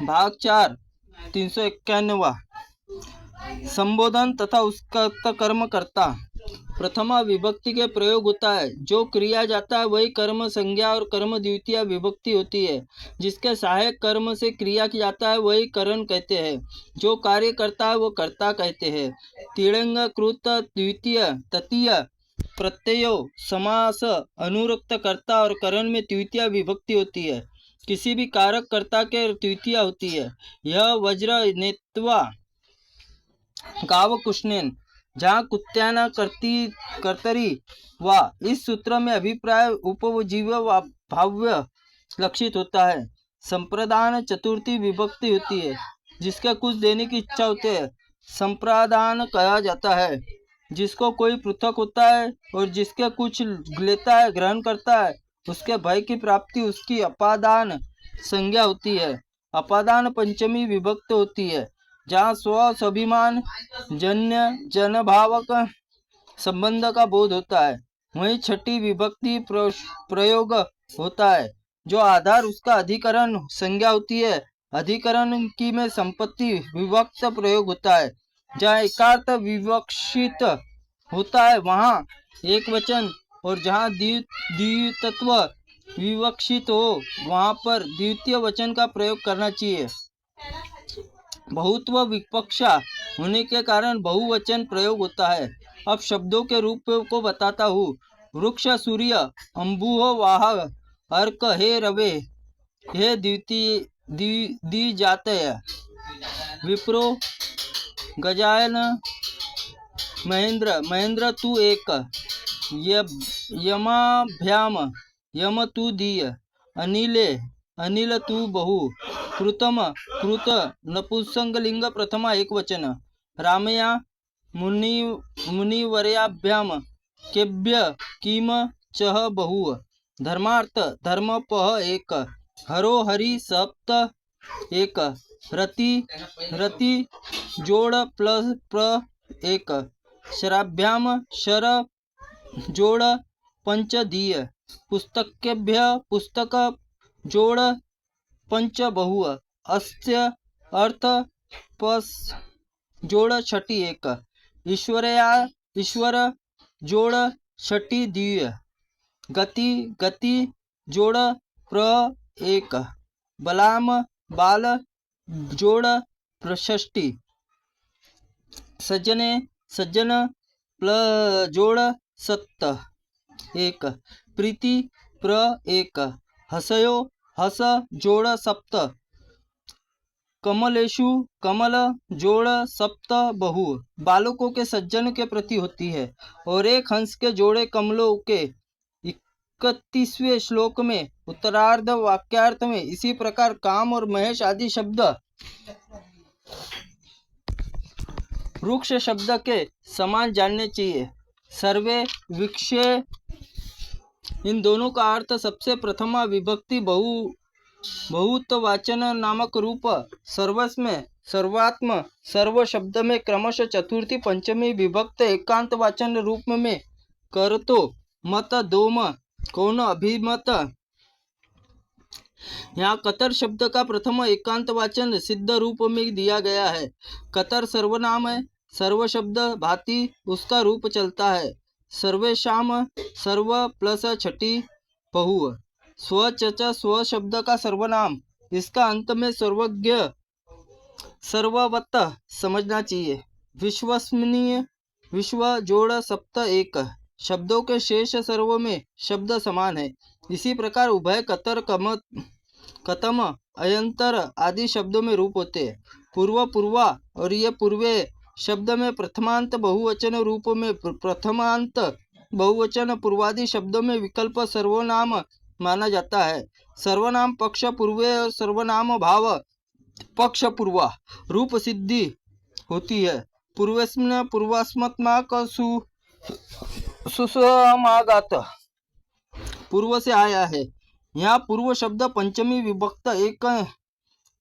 भाग 4 391 संबोधन तथा उसका कर्म करता। प्रथमा विभक्ति के प्रयोग होता है। जो क्रिया जाता है वही कर्म संज्ञा और कर्म द्वितीय विभक्ति होती है। जिसके सहायक कर्म से क्रिया की जाता है वही करण कहते हैं। जो कार्य करता है वो कर्ता कहते हैं। तिड़ंग कृत द्वितीय तृतीय प्रत्ययो समास अनुरक्त कर्ता और करण में द्वितीय विभक्ति होती है। किसी भी कारक कर्ता के द्वितीय होती है। यह वज्र नेत्वा गाव कुशनेन जहाँ कुत्याना कर्तरी वा इस सूत्र में अभिप्राय उपजीव भाव्य लक्षित होता है। संप्रदान चतुर्थी विभक्ति होती है। जिसके कुछ देने की इच्छा होती है संप्रदान कहा जाता है। जिसको कोई पृथक होता है और जिसके कुछ लेता है ग्रहण करता है उसके भय की प्राप्ति उसकी अपादान संज्ञा होती है। अपादान पंचमी विभक्त होती है। जहाँ स्व स्वाभिमान जन्य जनभावक संबंध का बोध होता है वहीं छठी विभक्ति प्रयोग होता है। जो आधार उसका अधिकरण संज्ञा होती है। अधिकरण की में संपत्ति विभक्त प्रयोग होता है। जहाँ एकार्थ विवक्षित होता है वहाँ एक वचन और जहाँ द्वितत्व विवक्षित हो वहाँ पर द्वितीय वचन का प्रयोग करना चाहिए। बहुत्व विपक्षा होने के कारण बहुवचन प्रयोग होता है। अब शब्दों के रूप को बताता हूँ। वृक्ष सूर्य अंबुह वाह अर्क हे रवे हे दी जाते विप्रो गजायन महेंद्र महेंद्र तू एक यमाभ्याम यम तू दीय अनिले अनिल तू बहु कृतम कृत नपुंसकलिंग प्रथमा एक वचन रामया मुनिवर्याभ्याम केभ्य किम चह बहु धर्मार्थ धर्मपह एक हरो हरि सप्त एक रति रति जोड़ प्लस प्र एक शराभ्याम शर जोड़ पंच दीय पुस्तकेभ्य पुस्तक जोड़ पंच बहु अस्य अर्थ पस जोड़ छठी एक ईश्वरया ईश्वर जोड़ छठी द्विय गति गति जोड़ प्र एक बलाम बाल जोड़ प्रषष्टि सज्जने सज्जन जोड़ सत्त एक प्रीति प्र एक हसयो हस जोड़ सप्त कमलेशु कमल जोड़ सप्त बहु बालकों के सज्जन के प्रति होती है और एक हंस के जोड़े कमलों के 31वें श्लोक में उत्तरार्ध वाक्यार्थ में इसी प्रकार काम और महेश आदि शब्द वृक्ष शब्द के समान जानने चाहिए। सर्वे वृक्षे इन दोनों का अर्थ सबसे प्रथमा विभक्ति बहुत्ववाचन नामक रूप सर्वस्व में सर्वात्म सर्व शब्द में क्रमशः चतुर्थी पंचमी विभक्त एकांत वाचन रूप में करतो मत दोम कौन अभिमत। यहाँ कतर शब्द का प्रथम एकांत वाचन सिद्ध रूप में दिया गया है। कतर सर्वनाम है। सर्व शब्द भांति उसका रूप चलता है। सर्वेशाम सर्व प्लस छठी बहु स्व चचा स्व शब्द का सर्वनाम इसका अंत में सर्वज्ञ सर्ववत समझना चाहिए। विश्वसनीय विश्व जोड़ सप्त एक शब्दों के शेष सर्व में शब्द समान है। इसी प्रकार उभय कतर कतम अयंतर आदि शब्दों में रूप होते हैं। पूर्व पूर्वा और ये पूर्वे शब्द में प्रथमांत बहुवचन रूप में प्रथमांत बहुवचन पूर्वादि शब्दों में विकल्प सर्वनाम माना जाता है। सर्वनाम पक्ष पूर्वे और सर्वनाम भाव पक्ष पूर्वा रूप सिद्धि होती है। पूर्वस्मिन् पूर्वास्मत्माक सुसमागात पूर्व से आया है। यहाँ पूर्व शब्द पंचमी विभक्त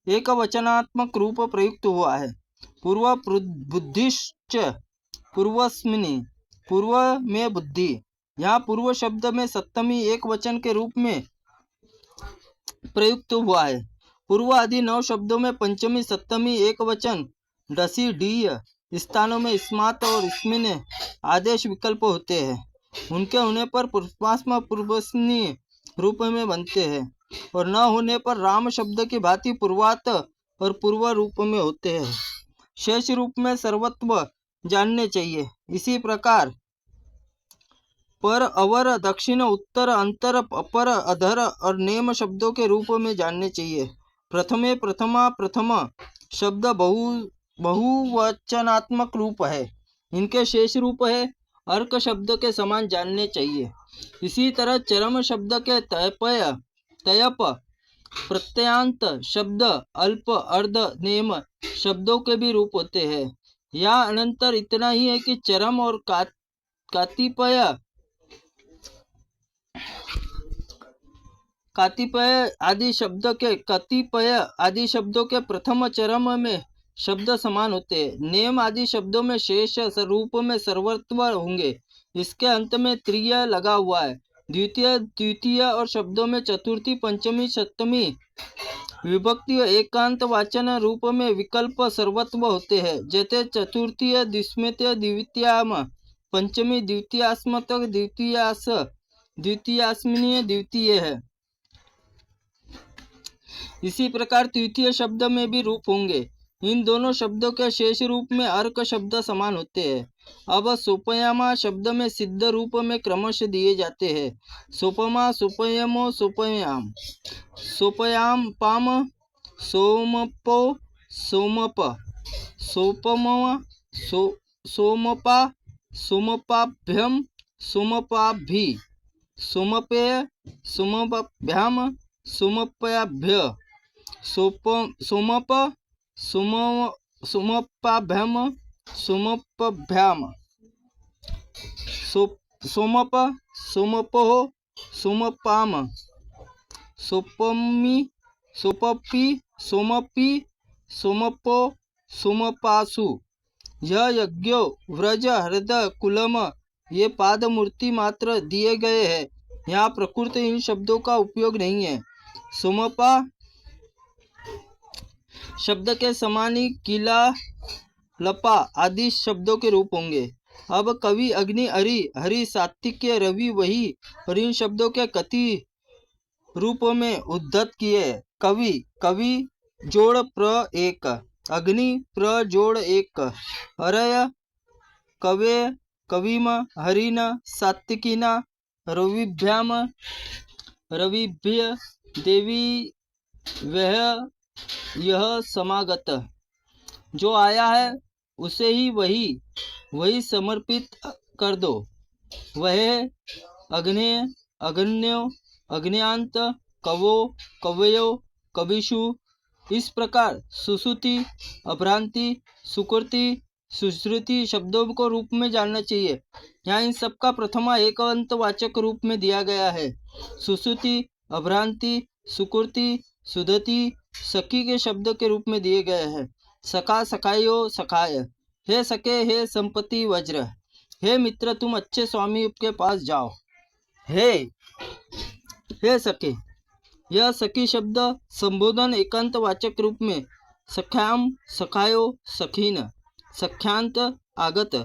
एक वचनात्मक रूप प्रयुक्त हुआ है। पूर्व बुद्धिश्च पूर्वस्मिनी पूर्व में बुद्धि। यहाँ पूर्व शब्द में सप्तमी एक वचन के रूप में प्रयुक्त हुआ है। पूर्व आदि 9 शब्दों में पंचमी सप्तमी एक वचन डसी डीय स्थानों में स्मात और स्मिन आदेश विकल्प होते हैं। उनके होने पर पूर्वाश्म पूर्वस्नी रूप में बनते हैं और न होने पर राम शब्द की भांति पूर्वात और पूर्व रूप में होते हैं। शेष रूप में सर्वत्व जानने चाहिए। इसी प्रकार पर अवर दक्षिण उत्तर अंतर अपर अधर और नेम शब्दों के रूप में जानने चाहिए। प्रथमे प्रथमा प्रथम शब्द बहुवचनात्मक रूप है। इनके शेष रूप है अर्क शब्द के समान जानने चाहिए। इसी तरह चरम शब्द के तयप प्रत्ययांत शब्द अल्प अर्ध नेम शब्दों के भी रूप होते हैं। या अनंतर इतना ही है कि चरम और कतिपय आदि शब्दों के प्रथम चरम में शब्द समान होते हैं। नेम आदि शब्दों में शेष रूप में सर्वत्व होंगे। इसके अंत में त्रिय लगा हुआ है। द्वितीय और शब्दों में चतुर्थी पंचमी सप्तमी विभक्ति एकांत वाचन रूप में विकल्प सर्वत्व होते हैं। जैसे चतुर्थीय द्विस्मृतीय द्वितीयाम पंचमी द्वितीयास्मतक द्वितीयास्मिनीय द्वितीय है। इसी प्रकार तृतीय शब्द में भी रूप होंगे। इन दोनों शब्दों के शेष रूप में अर्क शब्द समान होते हैं। अब सोपयामा शब्द में सिद्ध रूप में क्रमश दिए जाते हैं। सोपमा सोपयमो सोपयाम सोपयाम पाम सोमपो सोमप सोपमा सोमपा सोमपाभ्यम सोमपाभि सोमपेय सोमपाभ्याम सोमपयाभ्य सोमप सोमपाभ्याम सोमपभ्याम सोमप सोमपोह सोमपाम सोपमी सोपपी सोमपी सोमपो सोमपासु। यह यज्ञो व्रज हृद कुलम ये पाद मूर्ति मात्र दिए गए हैं। यहाँ प्रकृत इन शब्दों का उपयोग नहीं है। सोमपा शब्द के समान ही किला लपा आदि शब्दों के रूप होंगे। अब कवि अग्नि हरि सात्विक्य रवि वही और इन शब्दों के कति रूप में उद्धत किए। कवि जोड़ प्र एक अग्नि प्र जोड़ एक हरय कवे कविम हरिन सात्विकिना रविभ्याम रविभ्य देवी वह यह समागत। जो आया है उसे ही वही समर्पित कर दो। वह अग्नेय अग्न्यो अग्न्यांत कवो कवयो कविषु। इस प्रकार सुश्रुति अभ्रांति सुकृति सुश्रुति शब्दों को रूप में जानना चाहिए। यहाँ इन सबका प्रथमा एक अंतवाचक रूप में दिया गया है। सुश्रुति अभ्रांति सुकृति सुधति सखी के शब्द के रूप में दिए गए हैं। सखा सखायो सखाय हे सके हे संपत्ति वज्र हे मित्र तुम अच्छे स्वामी के पास जाओ। हे सके यह सखी शब्द संबोधन एकांत वाचक रूप में सख्याम सखायो सखीन सख्यांत आगत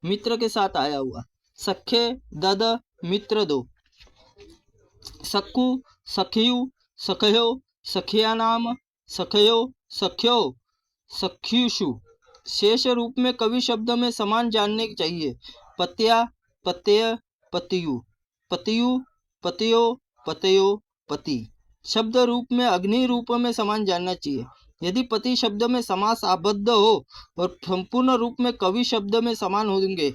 मित्र के साथ आया हुआ। सखे दद मित्र दो सखु सखियु सखयो सखियानाम सखयो सख्यो सख्युषु। शेष रूप में कवि शब्द में समान जानने चाहिए। पत्या पत्यय पतियु पतियु पतयो पतयो पति। शब्द रूप में अग्नि रूप में समान जानना चाहिए। यदि पति शब्द में समास आबद्ध हो और संपूर्ण रूप में कवि शब्द में समान होंगे।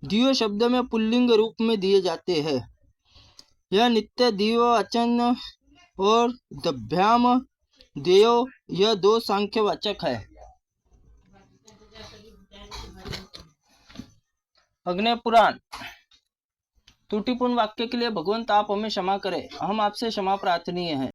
दियो शब्द में पुल्लिंग रूप में दिए जाते हैं। यह नित्य द्विवचन और दभ्याम देयो यह दो सांख्यवाचक है। अग्नि पुराण। त्रुटिपूर्ण वाक्य के लिए भगवंत आप हमें क्षमा करें। हम आपसे क्षमा प्रार्थनीय हैं।